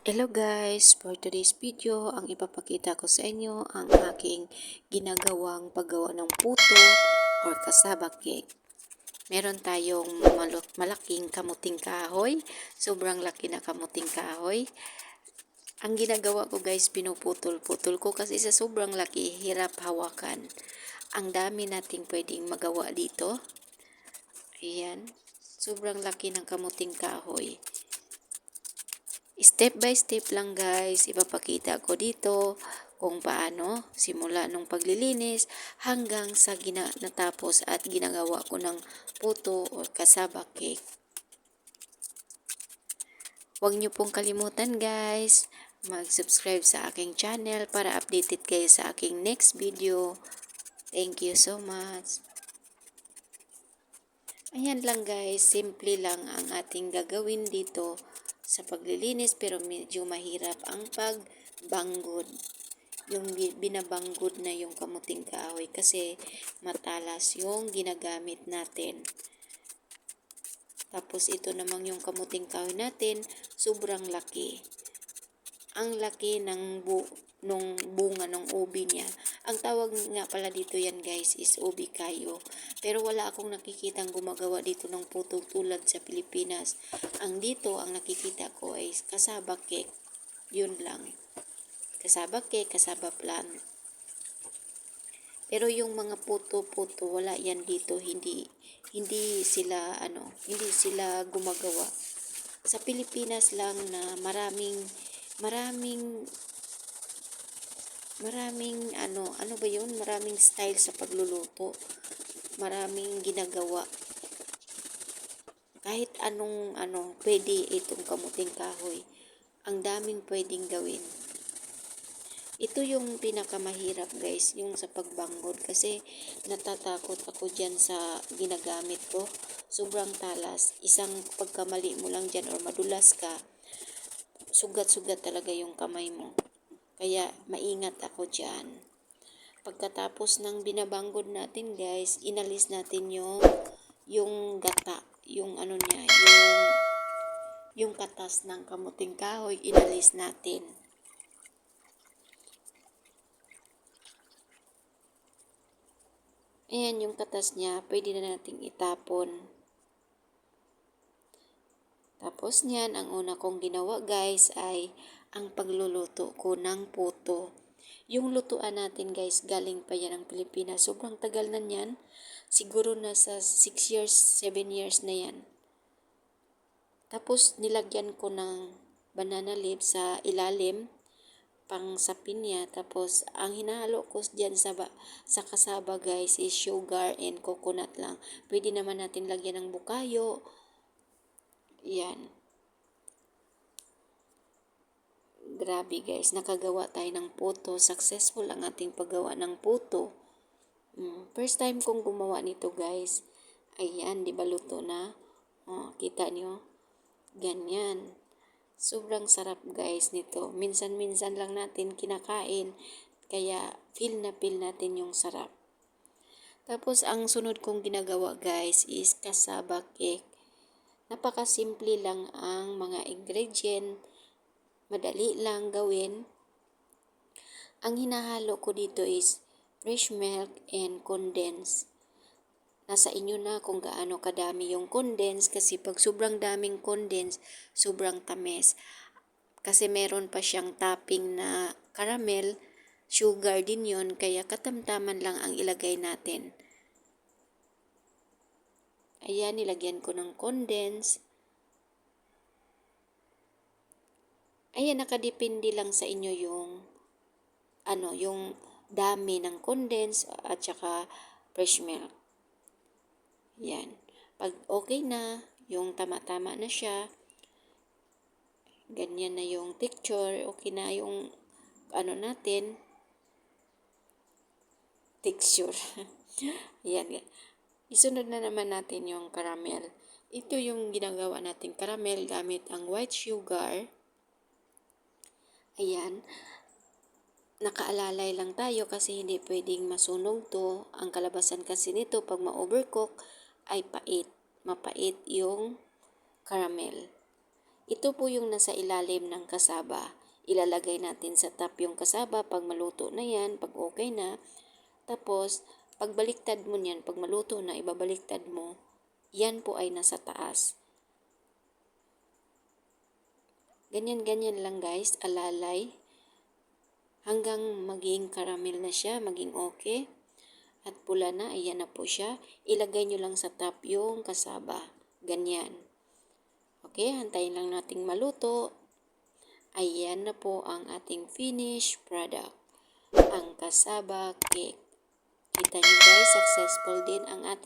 Hello guys! For today's video, ang ipapakita ko sa inyo ang aking ginagawang paggawa ng puto or cassava cake. Meron tayong malaking kamuting kahoy, sobrang laki na kamuting kahoy. Ang ginagawa ko guys, pinuputol-putol ko kasi sa sobrang laki, hirap hawakan. Ang dami nating pwedeng magawa dito. Ayan, sobrang laki ng kamuting kahoy. Step by step lang guys, ipapakita ko dito kung paano simula nung paglilinis hanggang sa natapos at ginagawa ko ng puto o cassava cake. Huwag niyo pong kalimutan guys, mag-subscribe sa aking channel para updated kayo sa aking next video. Thank you so much. Ayan lang guys, simple lang ang ating gagawin dito sa paglilinis pero medyo mahirap ang pagbanggod. Yung binabanggod na yung kamuting kahoy kasi matalas yung ginagamit natin. Tapos ito namang yung kamuting kahoy natin, sobrang laki. Ang laki ng nung bunga ng ubi niya. Ang tawag nga pala dito yan guys is ubi kayo. Pero wala akong nakikitang gumagawa dito ng puto tulad sa Pilipinas. Ang dito, ang nakikita ko ay cassava cake. Yun lang. Cassava cake, cassava plant. Pero yung mga puto-puto, wala yan dito. Hindi sila gumagawa. Sa Pilipinas lang na maraming maraming style sa pagluluto. Maraming ginagawa. Kahit anong pwede itong kamuting kahoy. Ang daming pwedeng gawin. Ito yung pinakamahirap guys, yung sa pagbanggod kasi natatakot ako dyan sa ginagamit ko. Sobrang talas. Isang pagkamali mo lang dyan or madulas ka, sugat-sugat talaga yung kamay mo. Kaya maingat ako dyan. Pagkatapos ng binabanggod natin guys, inalis natin yung gata, yung yung katas ng kamuting kahoy, inalis natin. Ayan yung katas niya, pwede na nating itapon. Tapos niyan, ang una kong ginawa guys ay ang pagluluto ko ng puto. Yung lutuan natin guys, galing pa yan ng Pilipinas. Sobrang tagal na yan. Siguro nasa 6 years, 7 years na yan. Tapos nilagyan ko ng banana leaf sa ilalim, pang sapin niya. Tapos ang hinahalo ko dyan sa kasaba guys is sugar and coconut lang. Pwede naman natin lagyan ng bukayo. Yan. Grabe guys, nakagawa tayo ng puto. Successful ang ating paggawa ng puto. First time kong gumawa nito guys. Ayan, di ba luto na? Kita nyo? Ganyan. Sobrang sarap guys nito. Minsan-minsan lang natin kinakain. Kaya feel natin yung sarap. Tapos ang sunod kong ginagawa guys is cassava cake. Napakasimple lang ang mga ingredient. Madali lang gawin. Ang hinahalo ko dito is fresh milk and condensed. Nasa inyo na kung gaano kadami yung condensed kasi pag sobrang daming condensed, sobrang tamis. Kasi meron pa siyang topping na caramel, sugar din yon kaya katamtaman lang ang ilagay natin. Ayan, nilagyan ko ng condensed. Ayan, nakadepende lang sa inyo yung dami ng condensed at saka fresh milk. Yan. Pag okay na, yung tama-tama na siya, ganyan na yung texture, okay na yung natin, texture. Yan. Isunod na naman natin yung caramel. Ito yung ginagawa natin caramel gamit ang white sugar. Ayan. Nakaalalay lang tayo kasi hindi pwedeng masunog to. Ang kalabasan kasi nito pag ma-overcook ay pait. Mapait yung caramel. Ito po yung nasa ilalim ng kasaba. Ilalagay natin sa top yung kasaba pag maluto na yan, pag okay na. Tapos, pagbaliktad mo niyan, pag maluto na, ibabaliktad mo, yan po ay nasa taas. Ganyan-ganyan lang guys, alalay. Hanggang maging caramel na siya, maging okay. At pula na, ayan na po siya. Ilagay nyo lang sa top yung kasaba. Ganyan. Okay, hantayin lang nating maluto. Ayan na po ang ating finished product. Ang cassava cake. Kita nyo guys, successful din ang ating